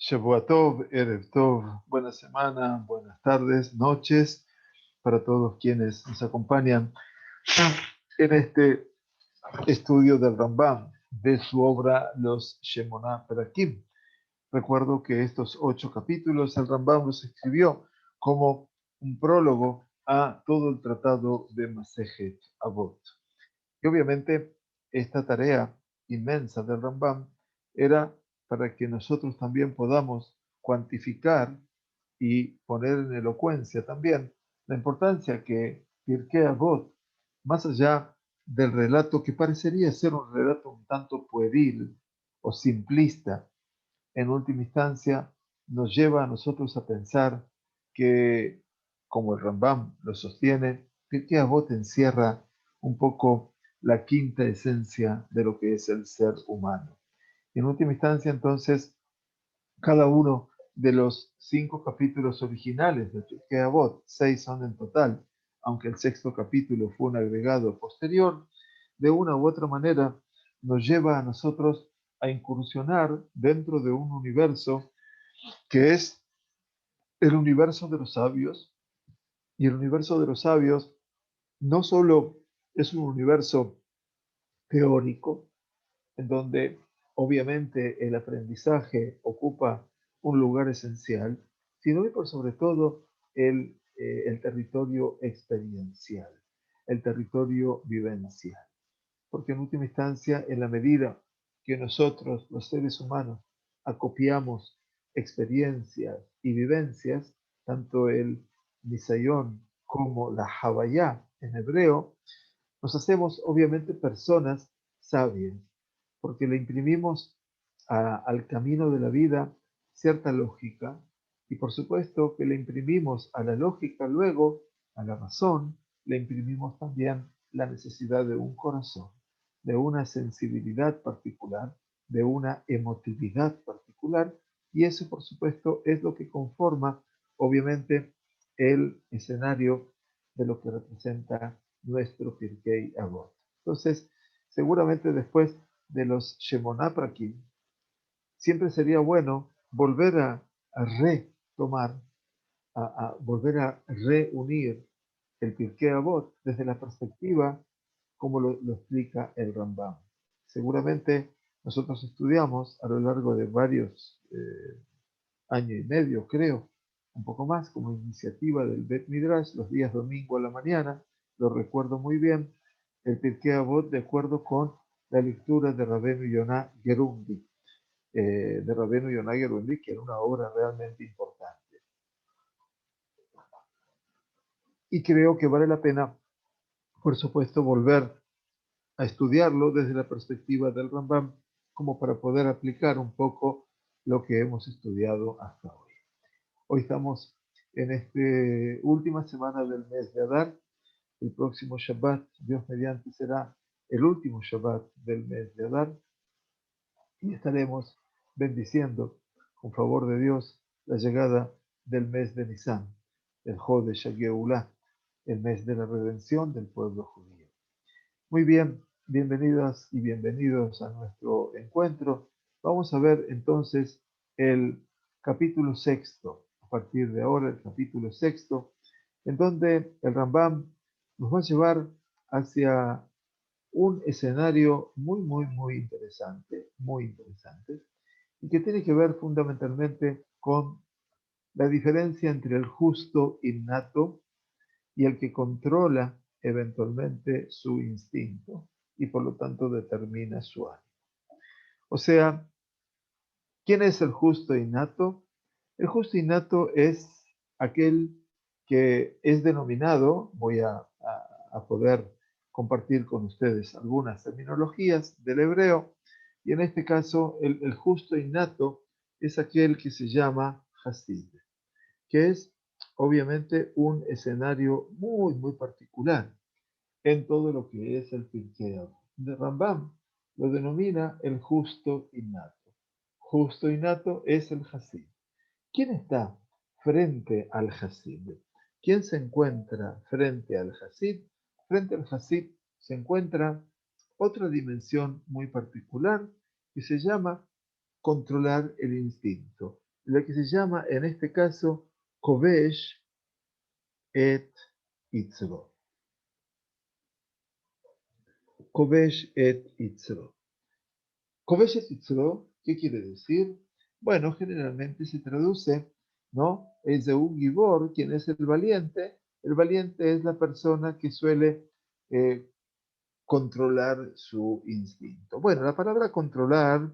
Shavua Tov, Erev Tov, buena semana, buenas tardes, noches para todos quienes nos acompañan en este estudio del Rambam, de su obra Los Shemonah Perakim. Recuerdo que estos 8 capítulos el Rambam los escribió como un prólogo a todo el tratado de Masejet Avot. Y obviamente esta tarea inmensa del Rambam era para que nosotros también podamos cuantificar y poner en elocuencia también la importancia que Pirkei Avot, más allá del relato que parecería ser un relato un tanto pueril o simplista, en última instancia nos lleva a nosotros a pensar que, como el Rambam lo sostiene, Pirkei Avot encierra un poco la quinta esencia de lo que es el ser humano. Y en última instancia, entonces, cada uno de los 5 capítulos originales de Pirkei Avot, 6 son en total, aunque el sexto capítulo fue un agregado posterior, de una u otra manera nos lleva a nosotros a incursionar dentro de un universo que es el universo de los sabios. Y el universo de los sabios no solo es un universo teórico, en donde obviamente el aprendizaje ocupa un lugar esencial, sino que por sobre todo el territorio experiencial, el territorio vivencial. Porque en última instancia, en la medida que nosotros, los seres humanos, acopiamos experiencias y vivencias, tanto el Nisayón como la Havayá en hebreo, nos hacemos obviamente personas sabias, porque le imprimimos al camino de la vida cierta lógica y por supuesto que le imprimimos a la lógica luego, a la razón, le imprimimos también la necesidad de un corazón, de una sensibilidad particular, de una emotividad particular y eso por supuesto es lo que conforma obviamente el escenario de lo que representa nuestro Pirkei Avot. Entonces, seguramente después de los Shemonah Prakim, siempre sería bueno volver a retomar, volver a reunir el Pirkei Avot desde la perspectiva como lo explica el Rambam. Seguramente nosotros estudiamos a lo largo de varios años y medio, creo, un poco más, como iniciativa del Bet Midrash, los días domingo a la mañana, lo recuerdo muy bien, el Pirkei Avot de acuerdo con la lectura de Rabbeinu Yonah Gerundi, que era una obra realmente importante. Y creo que vale la pena, por supuesto, volver a estudiarlo desde la perspectiva del Rambam, como para poder aplicar un poco lo que hemos estudiado hasta hoy. Hoy estamos en esta última semana del mes de Adar. El próximo Shabbat, Dios mediante, será el último Shabbat del mes de Adar y estaremos bendiciendo, con favor de Dios, la llegada del mes de Nisan, el Jodesh Geulah, el mes de la redención del pueblo judío. Muy bien, bienvenidas y bienvenidos a nuestro encuentro. Vamos a ver entonces el capítulo sexto, a partir de ahora el capítulo sexto, en donde el Rambam nos va a llevar hacia un escenario muy interesante, y que tiene que ver fundamentalmente con la diferencia entre el justo innato y el que controla eventualmente su instinto y por lo tanto determina su ánimo. O sea, ¿quién es el justo innato? El justo innato es aquel que es denominado, voy a poder compartir con ustedes algunas terminologías del hebreo, y en este caso el justo innato es aquel que se llama Hasid, que es obviamente un escenario muy particular en todo lo que es el Pirkei Avot. De Rambam lo denomina el justo innato. Justo innato es el Hasid. ¿Quién está frente al Hasid? ¿Quién se encuentra frente al Hasid? Frente al Hasid se encuentra otra dimensión muy particular que se llama controlar el instinto. la que se llama en este caso Kovesh et Itzro. Kovesh et Itzro. Kovesh et Itzro, ¿qué quiere decir? Bueno, generalmente se traduce, ¿no? Es de un Gibor, quien es el valiente. El valiente es la persona que suele controlar su instinto. Bueno, la palabra controlar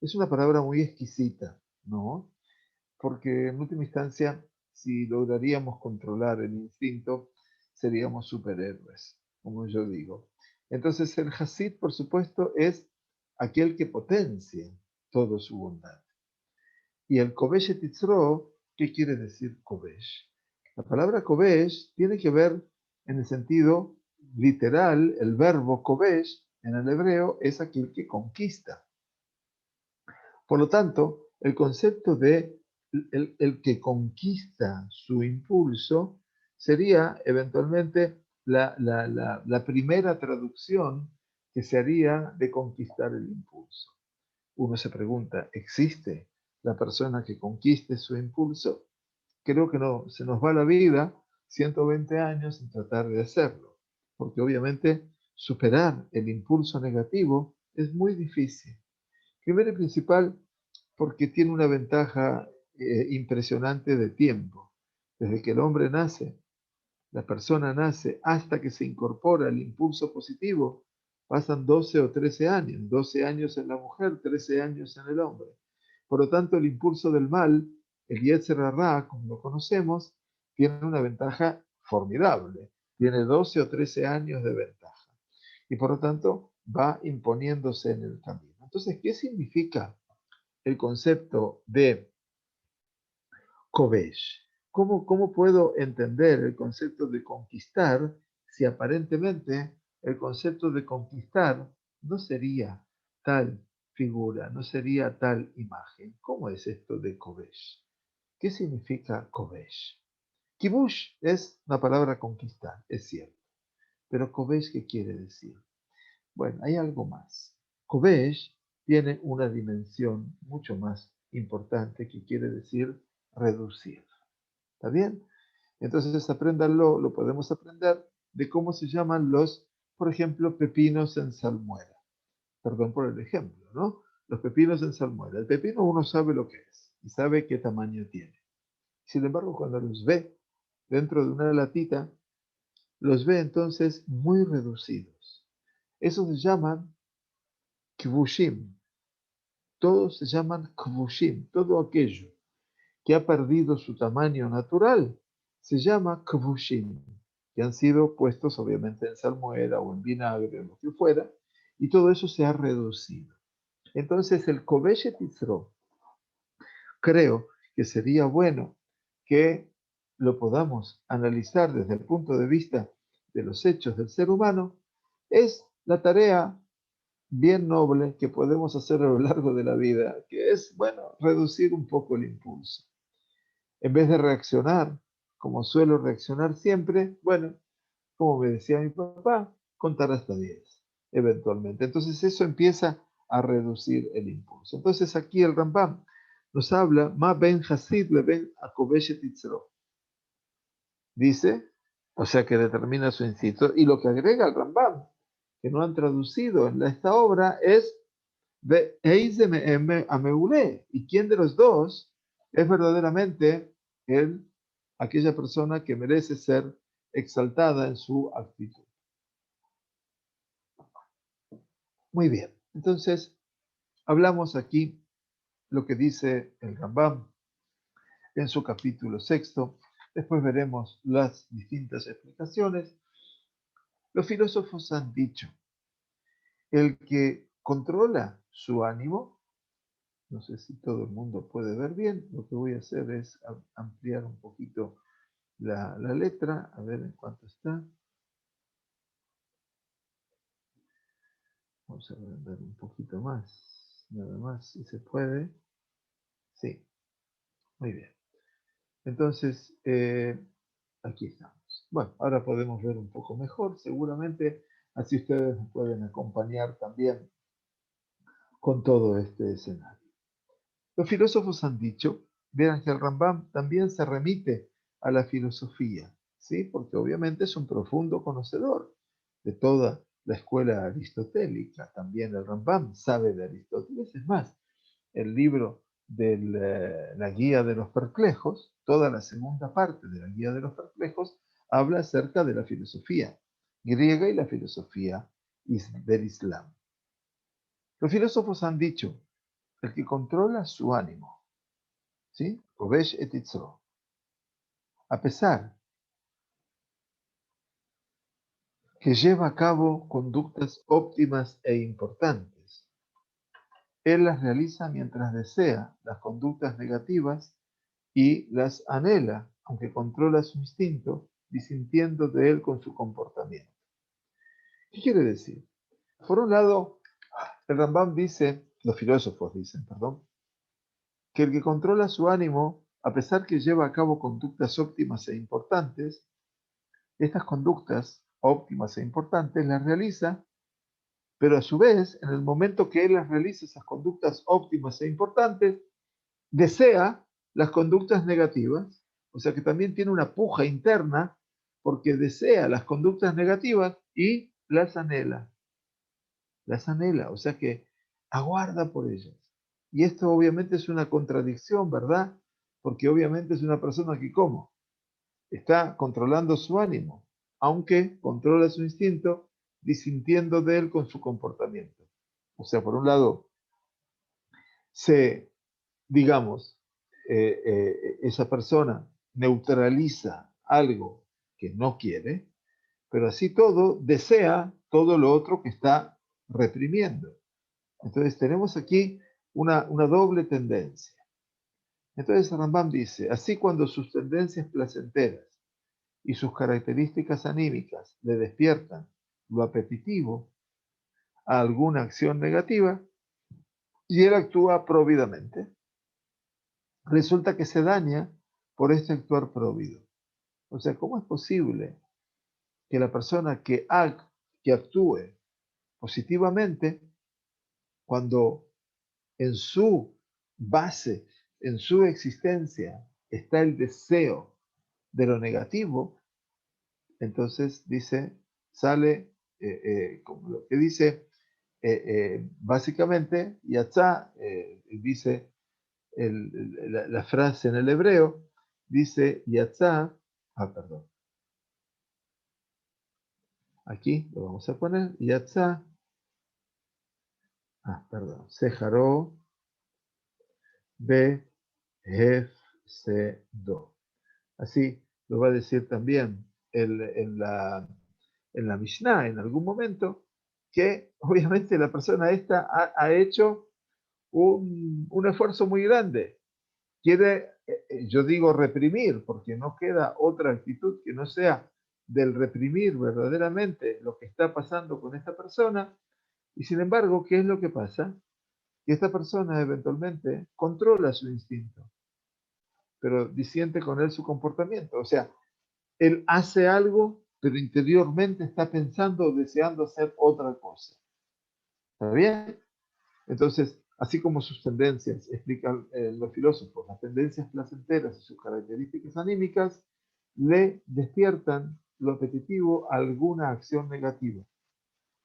es una palabra muy exquisita, ¿no? Porque en última instancia, si lograríamos controlar el instinto, seríamos superhéroes, como yo digo. Entonces, el Hasid, por supuesto, es aquel que potencia toda su bondad. Y el Kovesh et Yitzro, ¿qué quiere decir Kovesh? La palabra Kovesh tiene que ver en el sentido literal, el verbo Kovesh en el hebreo es aquel que conquista. Por lo tanto, el concepto de el que conquista su impulso sería eventualmente la primera traducción que se haría de conquistar el impulso. Uno se pregunta, ¿existe la persona que conquiste su impulso? Creo que no, se nos va la vida 120 años en tratar de hacerlo, porque obviamente superar el impulso negativo es muy difícil. Primero y principal, porque tiene una ventaja impresionante de tiempo. Desde que el hombre nace, la persona nace, hasta que se incorpora el impulso positivo, pasan 12 o 13 años, 12 años en la mujer, 13 años en el hombre. Por lo tanto, el impulso del mal, el Yetzer Hará, como lo conocemos, tiene una ventaja formidable. Tiene 12 o 13 años de ventaja. Y por lo tanto, va imponiéndose en el camino. Entonces, ¿qué significa el concepto de Kovesh? ¿Cómo puedo entender el concepto de conquistar si aparentemente el concepto de conquistar no sería tal figura, no sería tal imagen? ¿Cómo es esto de Kovesh? ¿Qué significa Kovesh? Kibush es una palabra conquistar, es cierto. Pero Kovesh, ¿qué quiere decir? Bueno, hay algo más. Kovesh tiene una dimensión mucho más importante que quiere decir reducir. ¿Está bien? Entonces, apréndanlo, lo podemos aprender de cómo se llaman los, por ejemplo, pepinos en salmuera. Perdón por el ejemplo, ¿no? Los pepinos en salmuera. El pepino uno sabe lo que es y sabe qué tamaño tiene. Sin embargo, cuando los ve dentro de una latita, los ve entonces muy reducidos. Esos se llaman kvushim. Todos se llaman kvushim. Todo aquello que ha perdido su tamaño natural se llama kvushim, que han sido puestos obviamente en salmuera o en vinagre o lo que fuera, y todo eso se ha reducido. Entonces el kovesh et Yitzro, creo que sería bueno que lo podamos analizar desde el punto de vista de los hechos del ser humano, es la tarea bien noble que podemos hacer a lo largo de la vida, que es, bueno, reducir un poco el impulso. En vez de reaccionar como suelo reaccionar siempre, bueno, como me decía mi papá, contar hasta 10, eventualmente. Entonces eso empieza a reducir el impulso. Entonces aquí el Rambam nos habla, Ma ben Hasid le ben Akobeshet Yitzro. Dice, o sea que determina su instinto. Y lo que agrega el Rambam, que no han traducido en esta obra, es Ameulé. ¿Y quién de los dos es verdaderamente aquella persona que merece ser exaltada en su actitud? Muy bien. Entonces, hablamos aquí lo que dice el Rambam en su capítulo sexto. Después veremos las distintas explicaciones. Los filósofos han dicho, el que controla su ánimo, no sé si todo el mundo puede ver bien, lo que voy a hacer es ampliar un poquito la letra, a ver en cuánto está. Vamos a agrandar un poquito más, nada más, si se puede. Sí, muy bien. Entonces, aquí estamos. Bueno, ahora podemos ver un poco mejor, seguramente, así ustedes me pueden acompañar también con todo este escenario. Los filósofos han dicho Vean que el Rambam también se remite a la filosofía, ¿sí? Porque obviamente es un profundo conocedor de toda la escuela aristotélica. También el Rambam sabe de Aristóteles. Es más, el libro de la Guía de los Perplejos, toda la segunda parte de la Guía de los Perplejos, habla acerca de la filosofía griega y la filosofía del Islam. Los filósofos han dicho, el que controla su ánimo, ¿sí? Kovesh et Yitzro, a pesar que lleva a cabo conductas óptimas e importantes, él las realiza mientras desea las conductas negativas y las anhela, aunque controla su instinto, disintiendo de él con su comportamiento. ¿Qué quiere decir? Por un lado, el Rambam dice, los filósofos dicen, perdón, que el que controla su ánimo, a pesar que lleva a cabo conductas óptimas e importantes, estas conductas óptimas e importantes las realiza, pero a su vez, en el momento que él las realiza, esas conductas óptimas e importantes, desea las conductas negativas, o sea que también tiene una puja interna porque desea las conductas negativas y las anhela, o sea que aguarda por ellas. Y esto obviamente es una contradicción, ¿verdad? Porque obviamente es una persona que, ¿cómo? Está controlando su ánimo, aunque controla su instinto, disintiendo de él con su comportamiento. O sea, por un lado, se, digamos, esa persona neutraliza algo que no quiere, pero así todo desea todo lo otro que está reprimiendo. Entonces tenemos aquí una doble tendencia. Entonces Rambam dice, así cuando sus tendencias placenteras y sus características anímicas le despiertan lo apetitivo a alguna acción negativa, y él actúa próvidamente, resulta que se daña por este actuar próvido. O sea, ¿cómo es posible que la persona que actúe positivamente, cuando en su base, en su existencia, está el deseo de lo negativo? Entonces dice, sale, como lo que dice, básicamente, Yatzá, dice la frase en el hebreo, dice Yatzá, perdón, aquí lo vamos a poner, Yatzá, perdón, Sejaró, Be, Hefsedo. Así lo va a decir también en la Mishnah, en algún momento, que obviamente la persona esta ha hecho un esfuerzo muy grande. Quiere, yo digo reprimir, porque no queda otra actitud que no sea del reprimir verdaderamente lo que está pasando con esta persona. Y sin embargo, ¿qué es lo que pasa? Que esta persona eventualmente controla su instinto, pero disiente con él su comportamiento. O sea, él hace algo, pero interiormente está pensando o deseando hacer otra cosa. ¿Está bien? Entonces, así como sus tendencias, explican los filósofos, las tendencias placenteras y sus características anímicas, le despiertan lo apetitivo a alguna acción negativa.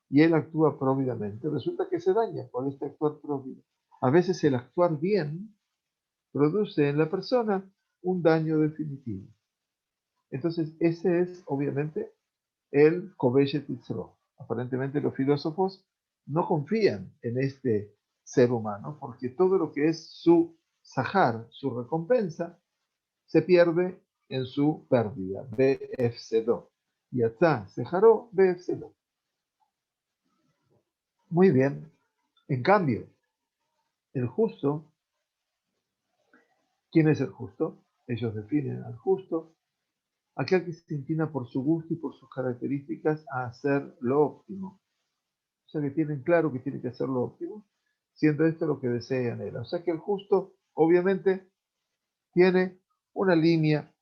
Y él actúa próvidamente. Resulta que se daña por este actuar próvido. A veces el actuar bien produce en la persona un daño definitivo. Entonces, ese es obviamente el Kobeshet Yitzro. Aparentemente los filósofos no confían en este ser humano porque todo lo que es su sahar, su recompensa, se pierde en su pérdida. Befsedo. Yatzá sejaró befsedo. Muy bien. En cambio, el justo, ¿quién es el justo? Ellos definen al justo, aquel que se inclina por su gusto y por sus características a hacer lo óptimo. O sea que tienen claro que tiene que hacer lo óptimo, siendo esto lo que desea en él. O sea que el justo, obviamente, tiene una línea,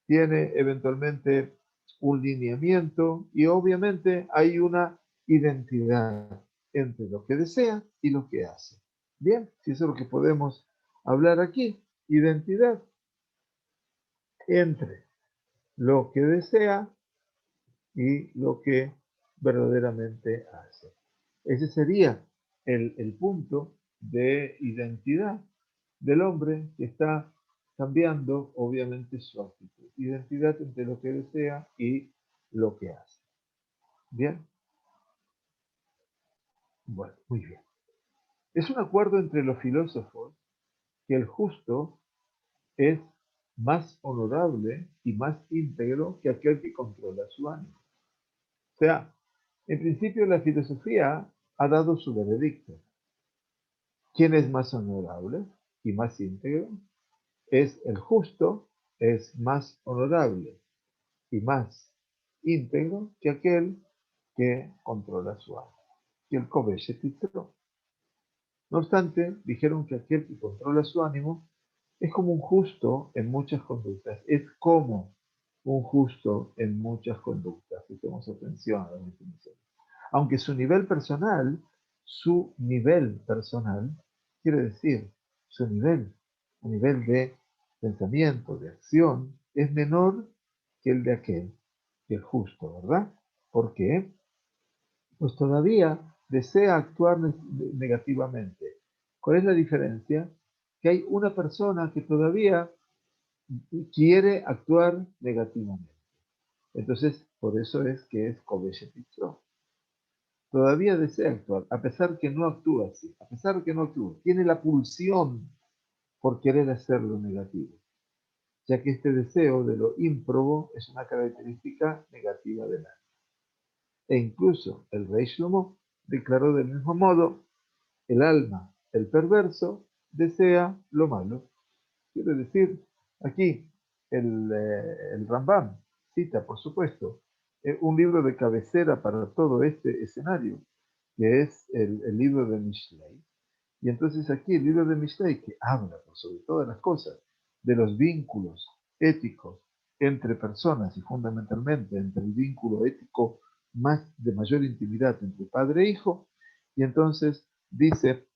tiene eventualmente un lineamiento y obviamente hay una identidad entre lo que desea y lo que hace. Bien, si eso es lo que podemos hablar aquí, identidad entre lo que desea y lo que verdaderamente hace. Ese sería el punto de identidad del hombre que está cambiando, obviamente, su actitud. Identidad entre lo que desea y lo que hace. ¿Bien? Bueno, muy bien. Es un acuerdo entre los filósofos que el justo es más honorable y más íntegro que aquel que controla su ánimo. O sea, en principio la filosofía ha dado su veredicto. ¿Quién es más honorable y más íntegro? Es el justo, es más honorable y más íntegro que aquel que controla su ánimo, que el Kobeshet Yitro. No obstante, dijeron que aquel que controla su ánimo es como un justo en muchas conductas, es como un justo en muchas conductas. Prestemos atención a la definición. Aunque su nivel personal, quiere decir, a nivel de pensamiento, de acción, es menor que el de aquel, que el justo, ¿verdad? ¿Por qué? Pues todavía desea actuar negativamente. ¿Cuál es la diferencia? Que hay una persona que todavía quiere actuar negativamente. Entonces, por eso es que es Kobeshet Yitro. Todavía desea actuar, a pesar que no actúa así, a pesar que no actúa. Tiene la pulsión por querer hacer lo negativo, ya que este deseo de lo ímprobo es una característica negativa del alma. E incluso el rey Shlomo declaró del mismo modo, el alma, el perverso, desea lo malo. Quiere decir, aquí el Rambam cita, por supuesto, un libro de cabecera para todo este escenario, que es el libro de Mishlei. Y entonces aquí el libro de Mishlei, que habla, por sobre todas las cosas, de los vínculos éticos entre personas y fundamentalmente entre el vínculo ético más de mayor intimidad entre padre e hijo, y entonces dice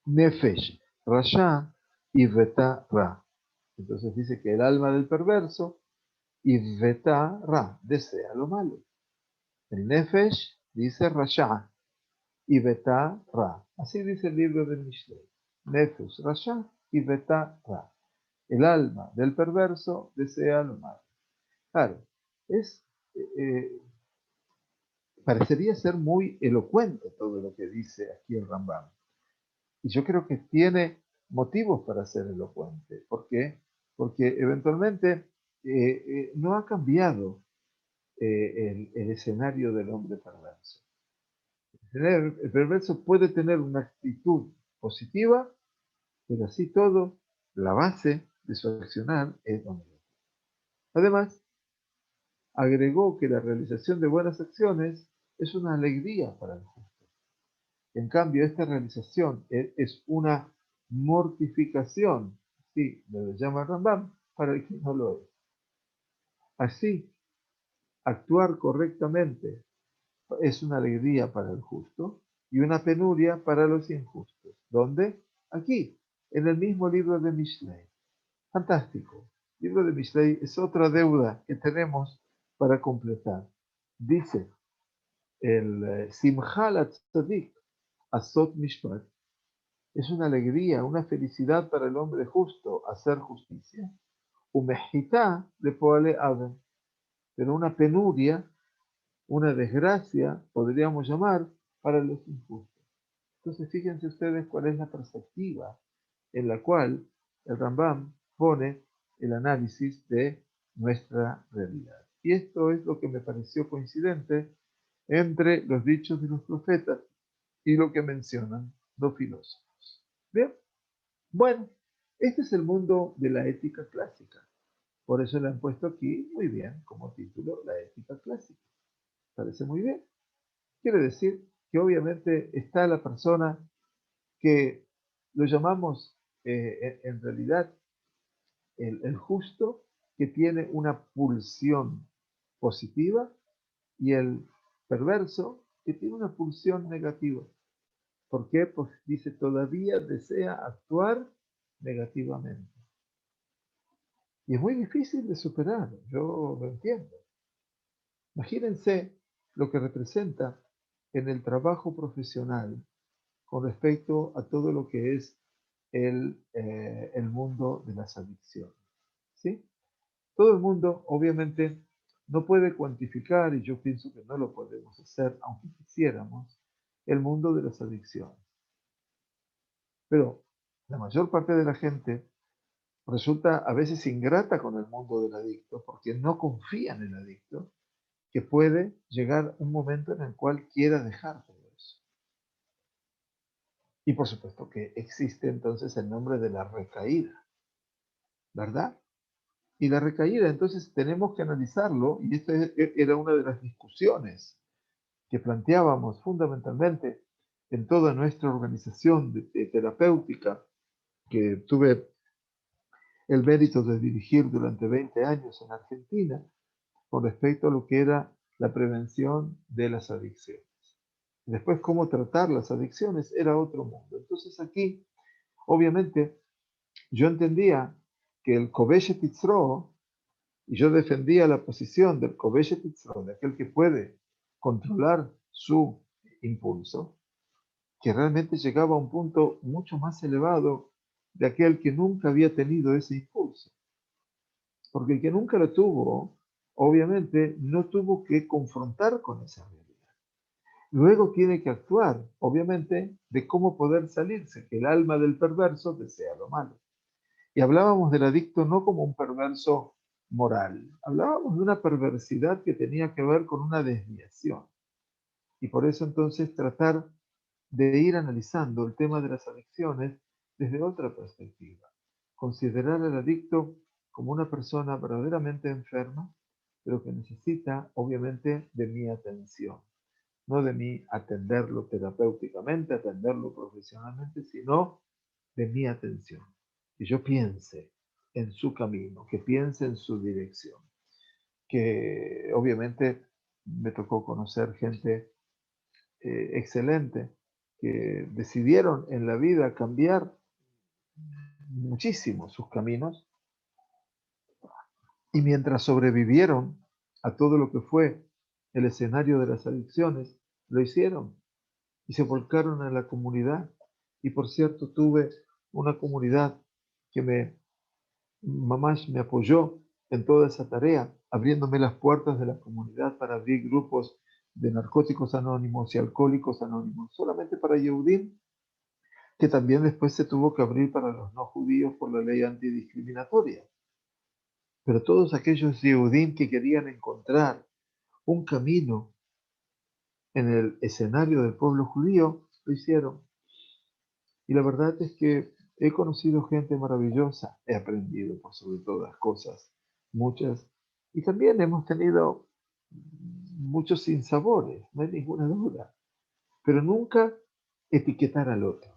Nefesh, Rasha y Veta Ra. Entonces dice que el alma del perverso y Veta Ra desea lo malo. El Nefesh dice Rasha y Veta Ra. Así dice el libro de Mishlei. Nefesh, Rasha y Veta Ra. El alma del perverso desea lo malo. Claro, es, eh, parecería ser muy elocuente todo lo que dice aquí el Rambam. Y yo creo que tiene motivos para ser elocuente. ¿Por qué? Porque eventualmente no ha cambiado el escenario del hombre perverso. El perverso puede tener una actitud positiva, pero así todo, la base de su accionar es lo negativo. Además, agregó que la realización de buenas acciones es una alegría para el justo. En cambio, esta realización es una mortificación, sí, lo llama Rambam, para el que no lo es. Así, actuar correctamente es una alegría para el justo y una penuria para los injustos. ¿Dónde? Aquí, en el mismo libro de Mishlei. Fantástico. El libro de Mishlei es otra deuda que tenemos para completar. Dice el Simcha Tzadik, Asot Mishpat, es una alegría, una felicidad para el hombre justo hacer justicia. Umejitá le poale aven, pero una penuria, una desgracia, podríamos llamar, para los injustos. Entonces, fíjense ustedes cuál es la perspectiva en la cual el Rambam pone el análisis de nuestra realidad. Y esto es lo que me pareció coincidente entre los dichos de los profetas y lo que mencionan los filósofos. ¿Bien? Bueno, este es el mundo de la ética clásica. Por eso le han puesto aquí, muy bien, como título, la ética clásica. Parece muy bien. Quiere decir que obviamente está la persona que lo llamamos en realidad el justo, que tiene una pulsión positiva, y el perverso, que tiene una pulsión negativa. ¿Por qué? Pues dice, todavía desea actuar negativamente. Y es muy difícil de superar, yo lo entiendo. Imagínense lo que representa en el trabajo profesional con respecto a todo lo que es el mundo de las adicciones. ¿Sí? Todo el mundo, obviamente, no puede cuantificar, y yo pienso que no lo podemos hacer, aunque quisiéramos, el mundo de las adicciones. Pero la mayor parte de la gente resulta a veces ingrata con el mundo del adicto porque no confía en el adicto, que puede llegar un momento en el cual quiera dejar todo eso. Y por supuesto que existe entonces el nombre de la recaída, ¿verdad? Y la recaída, entonces tenemos que analizarlo, y esta era una de las discusiones que planteábamos fundamentalmente en toda nuestra organización de terapéutica que tuve el mérito de dirigir durante 20 años en Argentina con respecto a lo que era la prevención de las adicciones. Después, cómo tratar las adicciones era otro mundo. Entonces aquí, obviamente, yo entendía que el Kobeshet Yitzro, y yo defendía la posición del Kobeshet Yitzro, de aquel que puede controlar su impulso, que realmente llegaba a un punto mucho más elevado de aquel que nunca había tenido ese impulso. Porque el que nunca lo tuvo, obviamente, no tuvo que confrontar con esa realidad. Luego tiene que actuar, obviamente, de cómo poder salirse, que el alma del perverso desea lo malo. Y hablábamos del adicto no como un perverso moral, hablábamos de una perversidad que tenía que ver con una desviación. Y por eso entonces tratar de ir analizando el tema de las adicciones desde otra perspectiva. Considerar al adicto como una persona verdaderamente enferma, pero que necesita obviamente de mi atención. No de mí atenderlo terapéuticamente, atenderlo profesionalmente, sino de mi atención. Que yo piense en su camino, que piense en su dirección. Que obviamente me tocó conocer gente excelente que decidieron en la vida cambiar muchísimo sus caminos y mientras sobrevivieron a todo lo que fue el escenario de las adicciones, lo hicieron y se volcaron a la comunidad. Y por cierto, tuve una comunidad que mamás me apoyó en toda esa tarea, abriéndome las puertas de la comunidad para abrir grupos de narcóticos anónimos y alcohólicos anónimos, solamente para Yehudim, que también después se tuvo que abrir para los no judíos por la ley antidiscriminatoria. Pero todos aquellos Yehudim que querían encontrar un camino en el escenario del pueblo judío, lo hicieron. Y la verdad es que he conocido gente maravillosa, he aprendido por sobre todas las cosas, muchas, y también hemos tenido muchos sinsabores, no hay ninguna duda, pero nunca etiquetar al otro.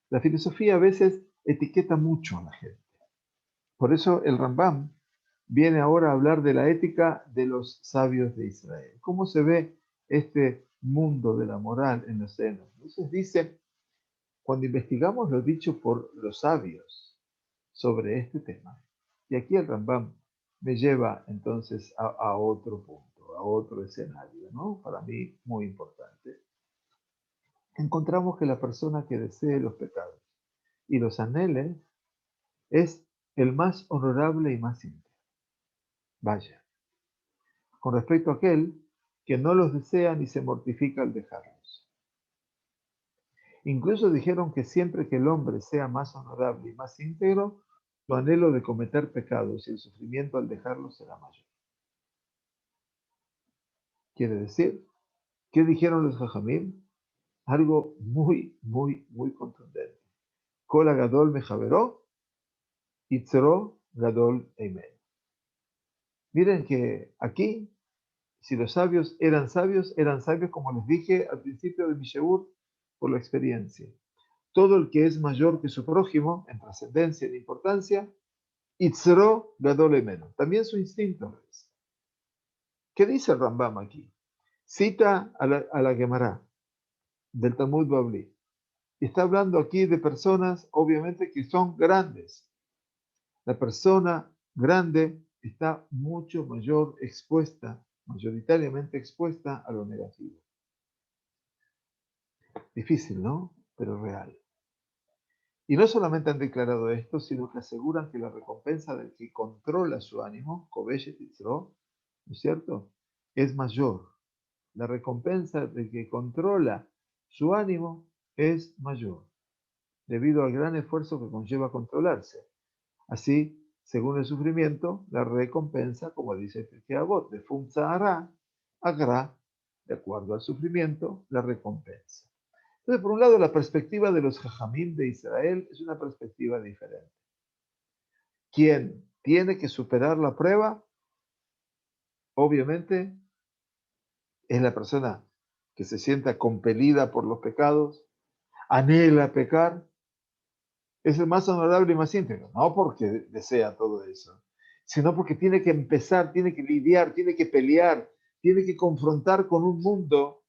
La filosofía a veces etiqueta mucho a la gente. Por eso el Rambam viene ahora a hablar de la ética de los sabios de Israel. ¿Cómo se ve este mundo de la moral en los senos? Entonces dice, cuando investigamos lo dicho por los sabios sobre este tema, y aquí el Rambam me lleva entonces a otro punto, a otro escenario, ¿no? Para mí muy importante. Encontramos que la persona que desee los pecados y los anhele es el más honorable y más íntegro. Vaya, con respecto a aquel que no los desea ni se mortifica al dejarlos. Incluso dijeron que siempre que el hombre sea más honorable y más íntegro, su anhelo de cometer pecados y el sufrimiento al dejarlos será mayor. Quiere decir, ¿qué dijeron los Jajamim? Algo muy, muy, muy contundente. Kola gadol mejaveró, itzero gadol eimen. Miren que aquí, si los sabios, eran sabios como les dije al principio de mi sheur, por la experiencia. Todo el que es mayor que su prójimo, en trascendencia y en importancia, itzero gadol eimen. También su instinto es. ¿Qué dice el Rambam aquí? Cita a la Gemara del Talmud Babli. Está hablando aquí de personas, obviamente, que son grandes. La persona grande está mucho mayor expuesta, mayoritariamente expuesta a lo negativo. Difícil, ¿no? Pero real. Y no solamente han declarado esto, sino que aseguran que la recompensa del que controla su ánimo, Kobeshet Yitzro, ¿no es cierto?, es mayor. La recompensa del que controla su ánimo es mayor, debido al gran esfuerzo que conlleva controlarse. Así, según el sufrimiento, la recompensa, como dice Pirkei Avot, de Fum Tzahara, Agra, de acuerdo al sufrimiento, la recompensa. Entonces, por un lado, la perspectiva de los Jajamim de Israel es una perspectiva diferente. Quien tiene que superar la prueba, obviamente, es la persona que se sienta compelida por los pecados, anhela pecar, es el más honorable y más íntegro. No porque desea todo eso, sino porque tiene que empezar, tiene que lidiar, tiene que pelear, tiene que confrontar con un mundo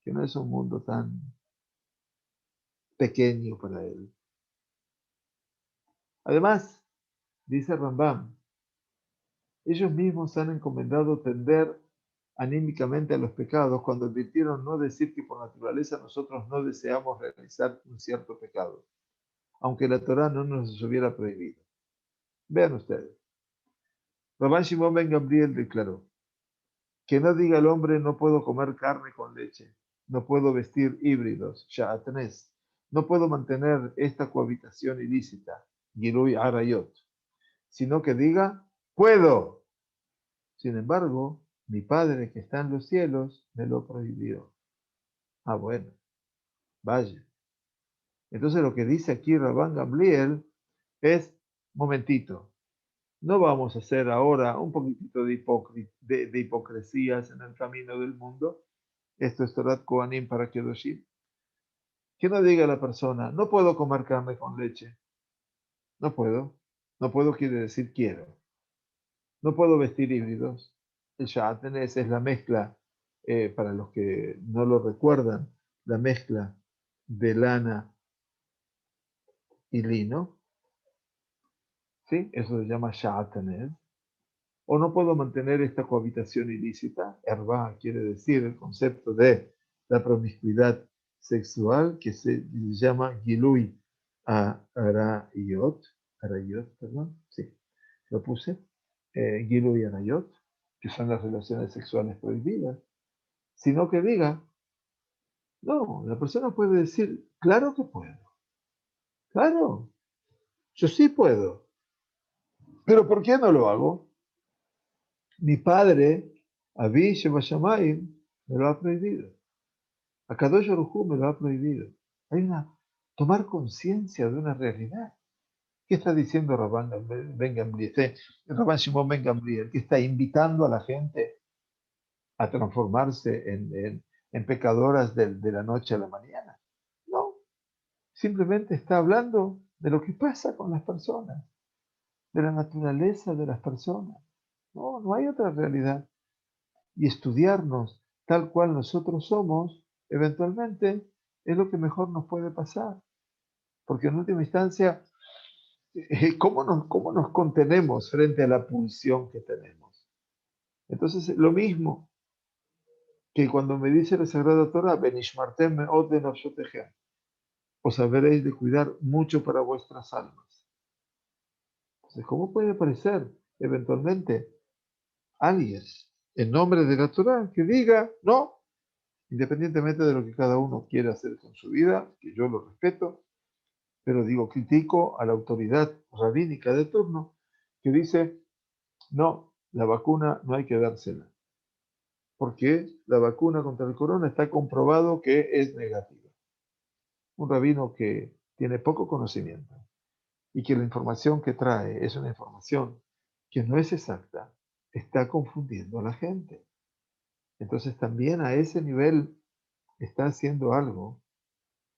que no es un mundo tan pequeño para él. Además, dice Rambam, ellos mismos han encomendado tender anímicamente a los pecados cuando advirtieron no decir que por naturaleza nosotros no deseamos realizar un cierto pecado, aunque la Torá no nos hubiera prohibido. Vean ustedes. Rabban Shimon ben Gamliel declaró que no diga el hombre no puedo comer carne con leche, no puedo vestir híbridos, sha'atnes, no puedo mantener esta cohabitación ilícita, Gilui Arayot, sino que diga puedo. Sin embargo, mi Padre que está en los cielos me lo prohibió. Ah, bueno, vaya. Entonces lo que dice aquí Rabban Gamliel es, momentito, no vamos a hacer ahora un poquitito de hipocresías en el camino del mundo. Esto es Torat Kohanim para Kedoshim. Que no diga la persona, no puedo comer carne con leche. No puedo. No puedo quiere decir quiero. No puedo vestir híbridos. El Sha'atenes es la mezcla, para los que no lo recuerdan, la mezcla de lana y lino. ¿Sí? Eso se llama Sha'atenes. O no puedo mantener esta cohabitación ilícita. Herba quiere decir el concepto de la promiscuidad sexual que se llama Gilui Arayot. Arayot, perdón. Sí, lo puse. Gilui Arayot, que son las relaciones sexuales prohibidas. Sino que diga, no, la persona puede decir, claro que puedo. Claro, yo sí puedo. Pero ¿por qué no lo hago? Mi padre, Abi Sheba Shamayim, me lo ha prohibido. Akadosh Baruj Hu me lo ha prohibido. Hay tomar conciencia de una realidad. ¿Qué está diciendo Rabban Ben Gamliel? Rabban Shimon Ben Gamliel, que está invitando a la gente a transformarse en pecadoras de la noche a la mañana. No, simplemente está hablando de lo que pasa con las personas, de la naturaleza de las personas. No, no hay otra realidad. Y estudiarnos tal cual nosotros somos, eventualmente es lo que mejor nos puede pasar. Porque en última instancia, ¿cómo nos contenemos frente a la pulsión que tenemos? Entonces, lo mismo que cuando me dice la Sagrada Torah, Benishmartem me'od lenafshotechem, os haberéis de cuidar mucho para vuestras almas. Entonces, ¿cómo puede parecer eventualmente alguien en nombre de la Torah que diga, no, independientemente de lo que cada uno quiera hacer con su vida, que yo lo respeto, pero digo, critico a la autoridad rabínica de turno que dice, no, la vacuna no hay que dársela, porque la vacuna contra el corona está comprobado que es negativa. Un rabino que tiene poco conocimiento y que la información que trae es una información que no es exacta, está confundiendo a la gente. Entonces también a ese nivel está haciendo algo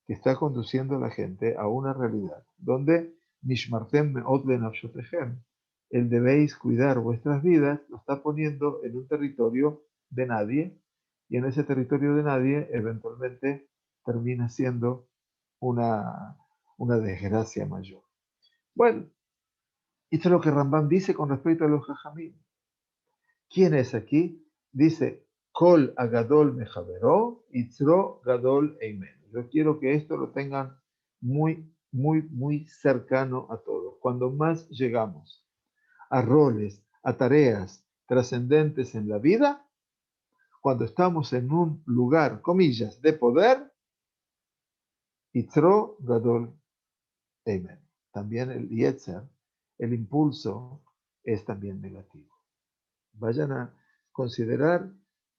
que está conduciendo a la gente a una realidad donde Nishmartem me'od lenafshotechem, el debéis cuidar vuestras vidas, lo está poniendo en un territorio de nadie, y en ese territorio de nadie eventualmente termina siendo una, una desgracia mayor. Bueno, esto es lo que Rambam dice con respecto a los jajamim. ¿Quién es aquí? Dice, Kol agadol mejaveró, itzro gadol eimen. Yo quiero que esto lo tengan muy cercano a todos. Cuando más llegamos a roles, a tareas trascendentes en la vida, cuando estamos en un lugar, comillas, de poder, itzro gadol eimen. También el yetzer, el impulso, es también negativo. Vayan a considerar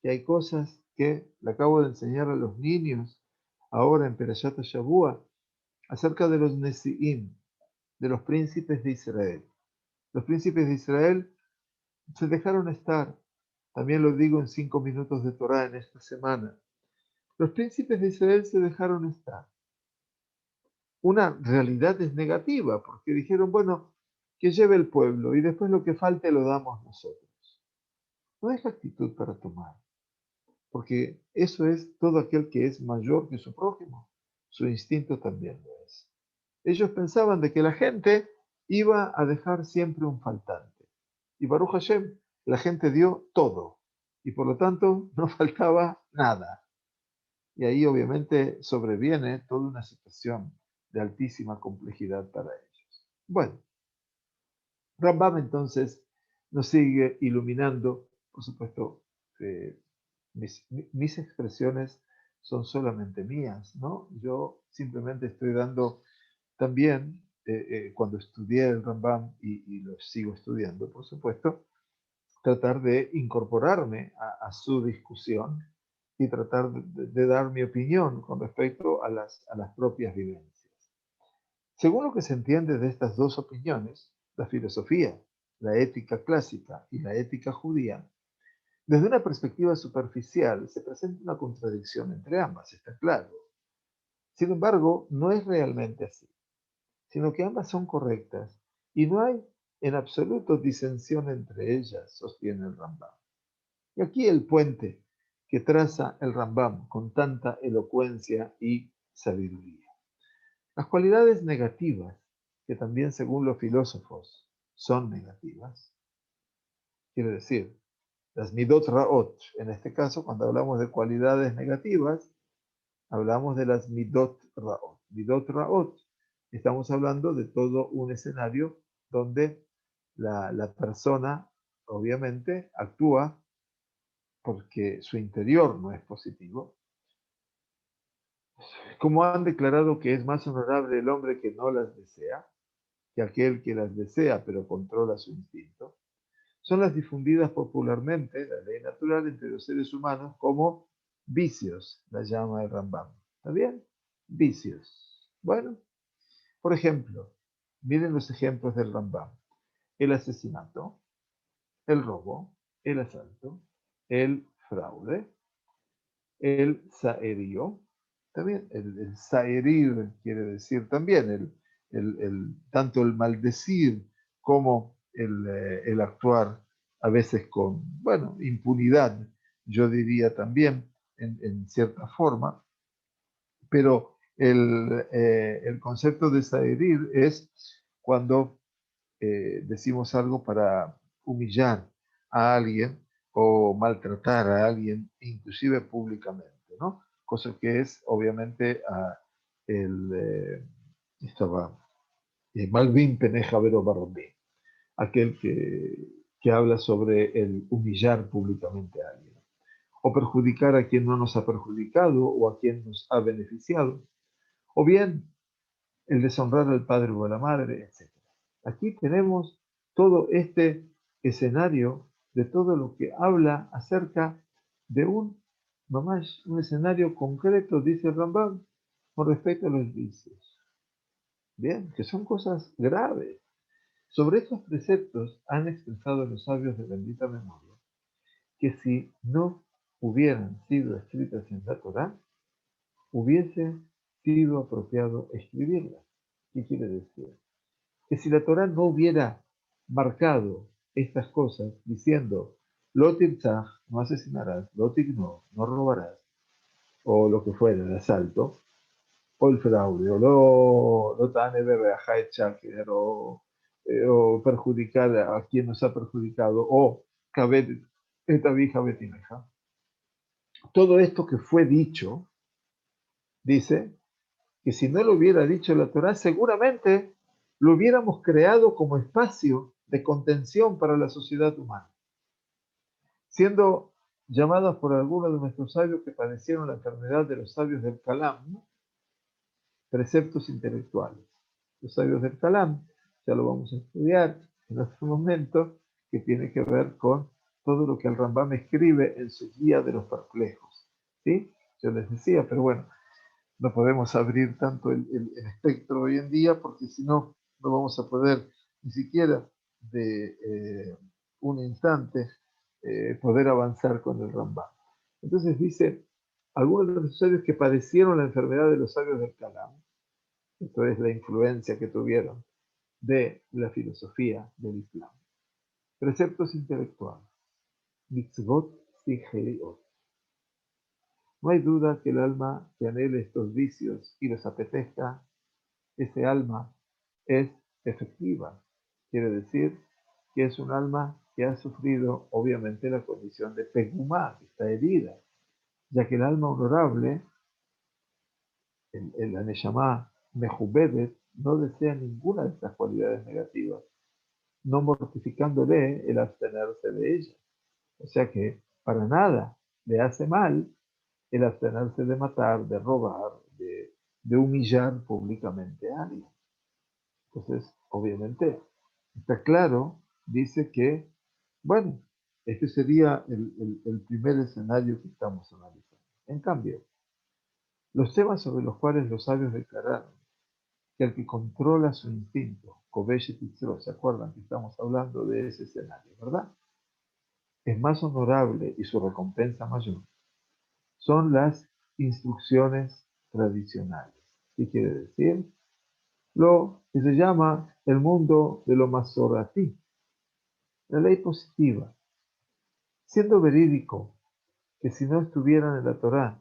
que hay cosas que le acabo de enseñar a los niños ahora en Perashat Shavua acerca de los Nesi'im, de los príncipes de Israel. Los príncipes de Israel se dejaron estar. También lo digo en 5 minutos de Torah en esta semana. Los príncipes de Israel se dejaron estar. Una realidad es negativa, porque dijeron, bueno, que lleve el pueblo y después lo que falte lo damos nosotros. No es la actitud para tomar. Porque eso es todo aquel que es mayor que su prójimo. Su instinto también lo es. Ellos pensaban de que la gente iba a dejar siempre un faltante. Y Baruch Hashem, la gente dio todo. Y por lo tanto no faltaba nada. Y ahí obviamente sobreviene toda una situación de altísima complejidad para ellos. Bueno, Rambam entonces nos sigue iluminando, por supuesto, eh, mis expresiones son solamente mías, ¿no? Yo simplemente estoy dando también, cuando estudié el Rambam y lo sigo estudiando, por supuesto, tratar de incorporarme a su discusión y tratar de dar mi opinión con respecto a las propias vivencias. Según lo que se entiende de estas dos opiniones, la filosofía, la ética clásica y la ética judía, desde una perspectiva superficial se presenta una contradicción entre ambas, está claro. Sin embargo, no es realmente así, sino que ambas son correctas y no hay en absoluto disensión entre ellas, sostiene el Rambam. Y aquí el puente que traza el Rambam con tanta elocuencia y sabiduría. Las cualidades negativas, que también según los filósofos son negativas, quiere decir, las midot raot, en este caso, cuando hablamos de cualidades negativas, hablamos de las midot raot. Midot raot, estamos hablando de todo un escenario donde la persona, obviamente, actúa porque su interior no es positivo. Como han declarado que es más honorable el hombre que no las desea, que aquel que las desea pero controla su instinto, son las difundidas popularmente, la ley natural entre los seres humanos, como vicios, la llama el Rambam. ¿Está bien? Vicios. Bueno, por ejemplo, miren los ejemplos del Rambam. El asesinato, el robo, el asalto, el fraude, el saerío, también el saerir quiere decir también tanto el maldecir como el actuar a veces con, bueno, impunidad, yo diría también, en cierta forma, pero el concepto de saerir es cuando decimos algo para humillar a alguien o maltratar a alguien, inclusive públicamente, ¿no? Cosa que es, obviamente, estaba Malvin Peneja Vero Barromé, aquel que habla sobre el humillar públicamente a alguien, o perjudicar a quien no nos ha perjudicado o a quien nos ha beneficiado, o bien el deshonrar al padre o a la madre, etc. Aquí tenemos todo este escenario de todo lo que habla acerca de un escenario concreto, dice Rambam, con respecto a los vicios. Bien, que son cosas graves. Sobre estos preceptos han expresado los sabios de bendita memoria que si no hubieran sido escritas en la Torá, hubiese sido apropiado escribirlas. ¿Qué quiere decir? Que si la Torá no hubiera marcado estas cosas diciendo lo tirzaj, no asesinarás, lo tigno, no robarás, o lo que fuera, el asalto, o el fraude, o lo tan o perjudicar a quien nos ha perjudicado, o cabet esta vieja betimeja. Todo esto que fue dicho, dice, que si no lo hubiera dicho la Torá, seguramente lo hubiéramos creado como espacio de contención para la sociedad humana, siendo llamados por algunos de nuestros sabios que padecieron la enfermedad de los sabios del Kalam, ¿no? Preceptos intelectuales. Los sabios del Kalam, ya lo vamos a estudiar en otro momento, que tiene que ver con todo lo que el Rambam escribe en su guía de los perplejos. ¿Sí? Yo les decía, pero bueno, no podemos abrir tanto el espectro hoy en día porque si no, no vamos a poder ni siquiera de un instante poder avanzar con el Rambam. Entonces dice, algunos de los sabios que padecieron la enfermedad de los sabios del Kalam, esto es la influencia que tuvieron de la filosofía del Islam. Preceptos intelectuales, mitzvot siheriot. No hay duda que el alma que anhele estos vicios y los apetezca, ese alma es efectiva. Quiere decir que es un alma que ha sufrido, obviamente, la condición de pegumá, que está herida, ya que el alma honorable, el Aneshama Mejubedet, no desea ninguna de estas cualidades negativas, no mortificándole el abstenerse de ellas. O sea que para nada le hace mal el abstenerse de matar, de robar, de humillar públicamente a alguien. Entonces, obviamente, está claro, dice que, bueno, este sería el primer escenario que estamos analizando. En cambio, los temas sobre los cuales los sabios declararon que el que controla su instinto, Kobesh Titzro, ¿se acuerdan que estamos hablando de ese escenario, verdad? Es más honorable y su recompensa mayor. Son las instrucciones tradicionales. ¿Qué quiere decir? Lo que se llama el mundo de lo masoratí, la ley positiva, siendo verídico que si no estuvieran en la Torá,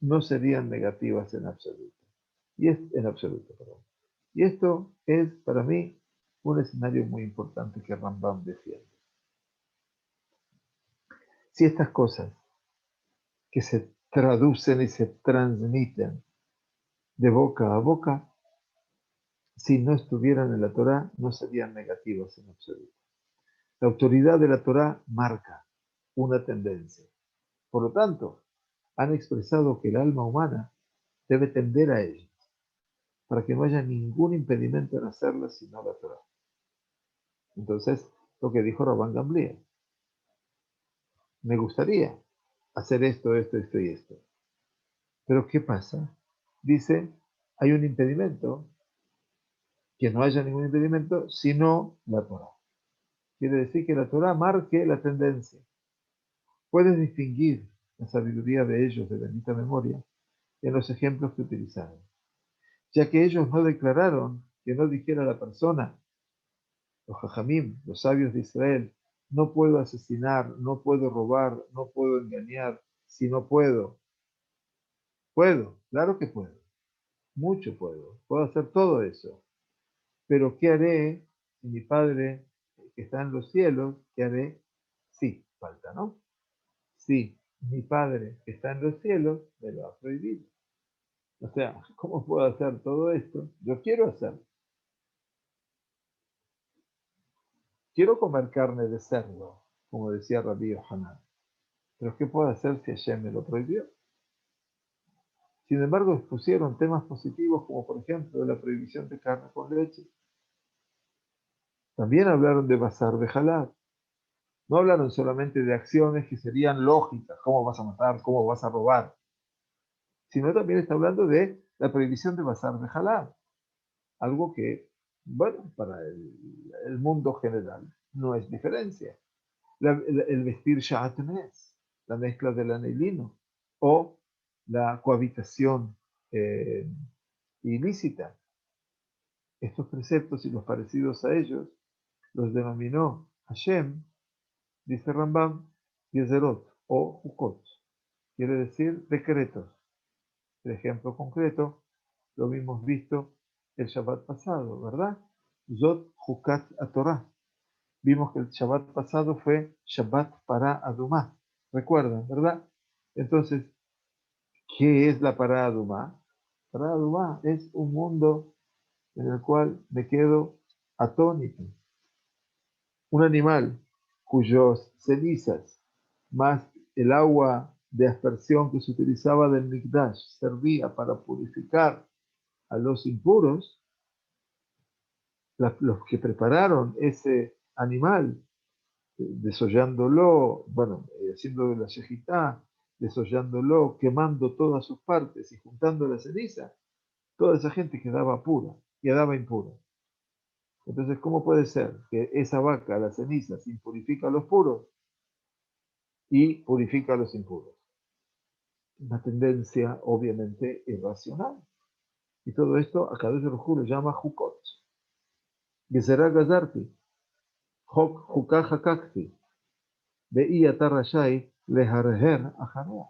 no serían negativas en absoluto. En absoluto, perdón. Y esto es para mí un escenario muy importante que Rambam defiende. Si estas cosas que se traducen y se transmiten de boca a boca, si no estuvieran en la Torá, no serían negativas en absoluto. La autoridad de la Torá marca una tendencia. Por lo tanto, han expresado que el alma humana debe tender a ella, para que no haya ningún impedimento en hacerla sino la Torá. Entonces, lo que dijo Rabban Gamliel, me gustaría hacer esto, esto, esto y esto. Pero ¿qué pasa? Dice, hay un impedimento, que no haya ningún impedimento, sino la Torá. Quiere decir que la Torá marque la tendencia. Puedes distinguir la sabiduría de ellos de bendita memoria en los ejemplos que utilizaron, ya que ellos no declararon que no dijera la persona, los jajamim, los sabios de Israel, no puedo asesinar, no puedo robar, no puedo engañar, si no puedo. Puedo, claro que puedo, mucho puedo hacer todo eso. Pero ¿qué haré si mi Padre que está en los cielos, qué haré? Sí, falta, ¿no? Sí, mi Padre que está en los cielos me lo ha prohibido. O sea, ¿cómo puedo hacer todo esto? Yo quiero hacerlo. Quiero comer carne de cerdo, como decía Rabbi Yohanan. Pero ¿qué puedo hacer si Hashem me lo prohibió? Sin embargo, expusieron temas positivos como por ejemplo la prohibición de carne con leche. También hablaron de basar de halal. No hablaron solamente de acciones que serían lógicas, cómo vas a matar, cómo vas a robar, sino también está hablando de la prohibición de basar de halal. Algo que, bueno, para el mundo general no es diferencia. El vestir shatnez, la mezcla del lana y lino, o la cohabitación eh, ilícita. Estos preceptos y los parecidos a ellos los denominó Hashem, dice Rambam, Gezerot o Hukot, quiere decir decretos. El ejemplo concreto lo hemos visto el Shabbat pasado, ¿verdad? Zot Hukat Torah. Vimos que el Shabbat pasado fue Shabbat para Adumá. ¿Recuerdan, verdad? Entonces, ¿qué es la para Adumá? Para Adumá es un mundo en el cual me quedo atónito. Un animal cuyos cenizas más el agua de aspersión que se utilizaba del Mikdash servía para purificar a los impuros, los que prepararon ese animal, desollándolo, bueno, haciendo de la shejitá, desollándolo, quemando todas sus partes y juntando la ceniza, toda esa gente quedaba pura, quedaba impura. Entonces, ¿cómo puede ser que esa vaca, la ceniza, se purifica a los puros y purifica a los impuros? Una tendencia obviamente irracional. Y todo esto a Kadosh Baruj Hu lo llama Hukot. Gezerá Gazarti, Hok Hukah Hakakti, Ve'i Atar Rashai Leharher Acharea.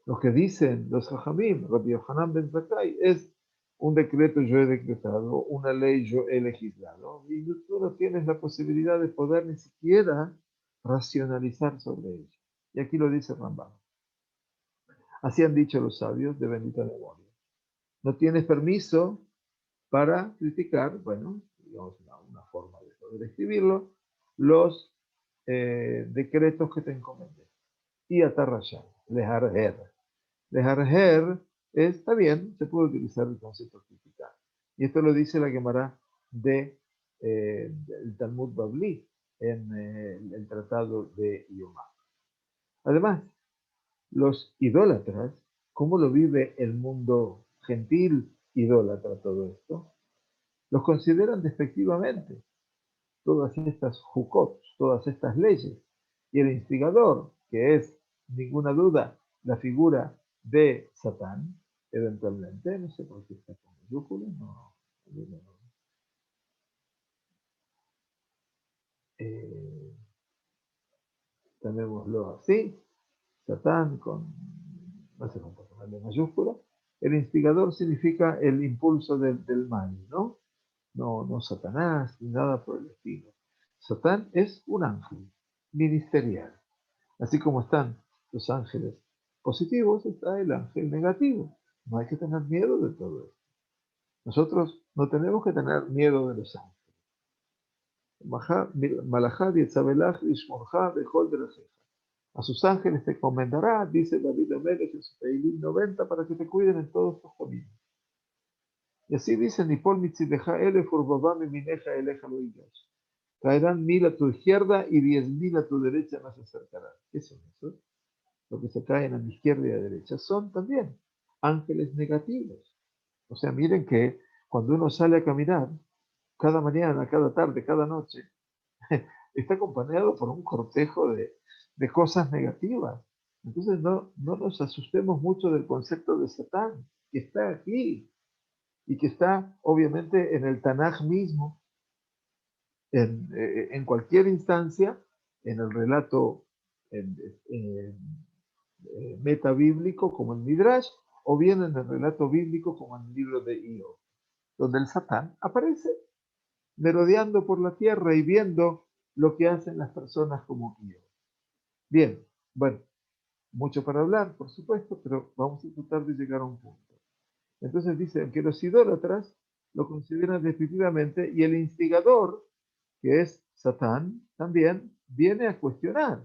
Lo que dicen los Jajamim, Rabbi Yohanan ben Zakkai, es un decreto yo he decretado, una ley yo he legislado, y tú no tienes la posibilidad de poder ni siquiera racionalizar sobre ello. Y aquí lo dice Rambam. Así han dicho los sabios de bendita memoria. No tienes permiso para criticar, bueno, digamos una forma de poder escribirlo, los decretos que te encomendé. Y atarrayar, lejarher. Lejarher está bien, se puede utilizar el concepto criticar. Y esto lo dice la Gemara del Talmud Babli en el tratado de Yomá. Además, los idólatras, ¿cómo lo vive el mundo gentil idólatra todo esto? Los consideran despectivamente todas estas hukot, todas estas leyes. Y el instigador, que es, ninguna duda, la figura de Satán, eventualmente, no sé por qué está con mayúsculas, no. Llamémoslo así, Satán con, no sé cómo ponerle mayúscula. El instigador significa el impulso del mal, ¿no? No Satanás, ni nada por el estilo. Satán es un ángel ministerial. Así como están los ángeles positivos, está el ángel negativo. No hay que tener miedo de todo esto. Nosotros no tenemos que tener miedo de los ángeles. Malachad Yetzabelach Ishmorja Bechol Derajeja. A sus ángeles te encomendará, dice David Amelech en su Teilim 90, para que te cuiden en todos tus caminos. Y así dice Nipol Mitzideja Elef Urbabam Mineja Eleja Loigash. Caerán 1000 a tu izquierda y 10.000 a tu derecha no se acercarán. ¿Qué son esos? Lo que se caen a mi izquierda y a la derecha son también ángeles negativos. O sea, miren que cuando uno sale a caminar, cada mañana, cada tarde, cada noche, está acompañado por un cortejo de cosas negativas. Entonces no nos asustemos mucho del concepto de Satán, que está aquí y que está obviamente en el Tanaj mismo, en cualquier instancia, en el relato en, metabíblico como el Midrash, o bien en el relato bíblico como en el libro de Io, donde el Satán aparece merodeando por la tierra y viendo lo que hacen las personas como Io. Bien, bueno, mucho para hablar, por supuesto, pero vamos a tratar de llegar a un punto. Entonces dicen que los idólatras lo consideran definitivamente y el instigador, que es Satán, también viene a cuestionar,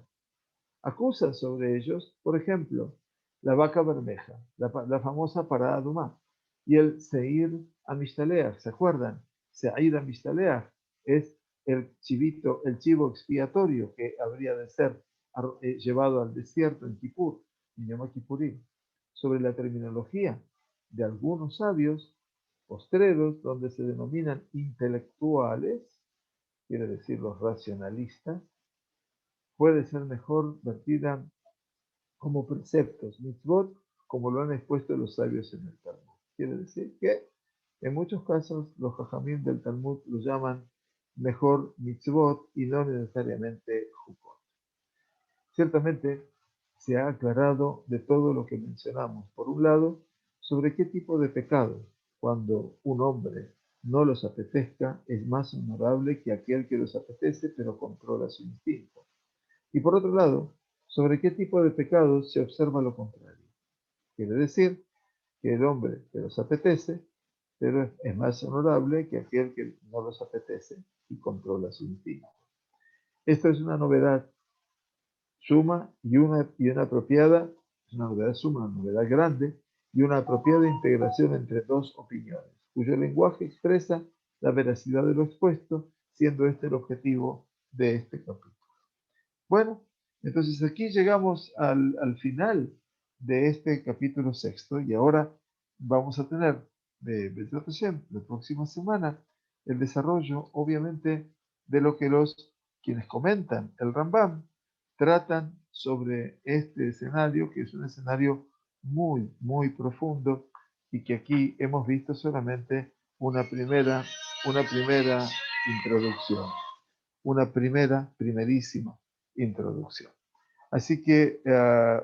acusa sobre ellos, por ejemplo, la vaca bermeja, la famosa parada Dumá, y el Seir Amistaleach, ¿se acuerdan? Seir Amistaleach es el chivito, el chivo expiatorio que habría de ser llevado al desierto en Kippur, en Yom Kippurim, sobre la terminología de algunos sabios postreros, donde se denominan intelectuales, quiere decir los racionalistas, puede ser mejor vertida como preceptos, mitzvot, como lo han expuesto los sabios en el Talmud. Quiere decir que en muchos casos los jajamim del Talmud lo llaman mejor mitzvot y no necesariamente jukot. Ciertamente, se ha aclarado de todo lo que mencionamos. Por un lado, sobre qué tipo de pecado, cuando un hombre no los apetezca, es más honorable que aquel que los apetece, pero controla su instinto. Y por otro lado, sobre qué tipo de pecados se observa lo contrario. Quiere decir que el hombre que los apetece, pero es más honorable que aquel que no los apetece y controla su instinto. Esto es una novedad suma y una apropiada, es una novedad suma, una novedad grande, y una apropiada integración entre dos opiniones, cuyo lenguaje expresa la veracidad de lo expuesto, siendo este el objetivo de este capítulo. Bueno, entonces aquí llegamos al final de este capítulo sexto y ahora vamos a tener de Bezrat Hashem, la próxima semana, el desarrollo, obviamente, de lo que quienes comentan el Rambam tratan sobre este escenario, que es un escenario muy, muy profundo y que aquí hemos visto solamente una primera introducción, primerísima introducción. Así que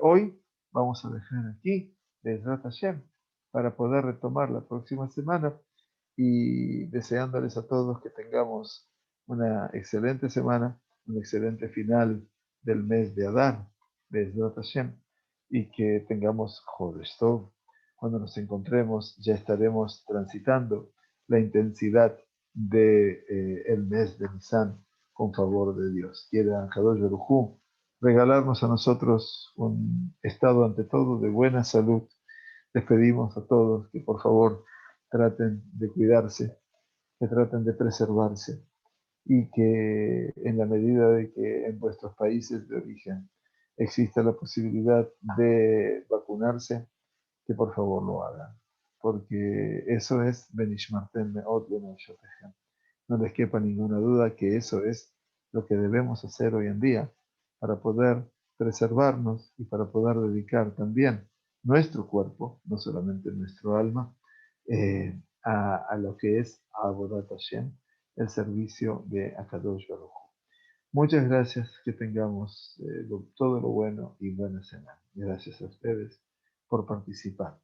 hoy vamos a dejar aquí, Bezrat Hashem, para poder retomar la próxima semana y deseándoles a todos que tengamos una excelente semana, un excelente final del mes de Adar, Bezrat Hashem, y que tengamos Jodesh Tov. Cuando nos encontremos ya estaremos transitando la intensidad del mes de Nisan con favor de Dios. Quiera Kadosh Baruj Hu regalarnos a nosotros un estado ante todo de buena salud. Les pedimos a todos que por favor traten de cuidarse, que traten de preservarse y que en la medida de que en vuestros países de origen exista la posibilidad de vacunarse, que por favor lo hagan, porque eso es Benishmartem Meot Benishotechem. No les quepa ninguna duda que eso es lo que debemos hacer hoy en día para poder preservarnos y para poder dedicar también nuestro cuerpo, no solamente nuestro alma, a lo que es Avodat Hashem, el servicio de Akadosh Baruj Hu. Muchas gracias, que tengamos todo lo bueno y buena semana. Gracias a ustedes por participar.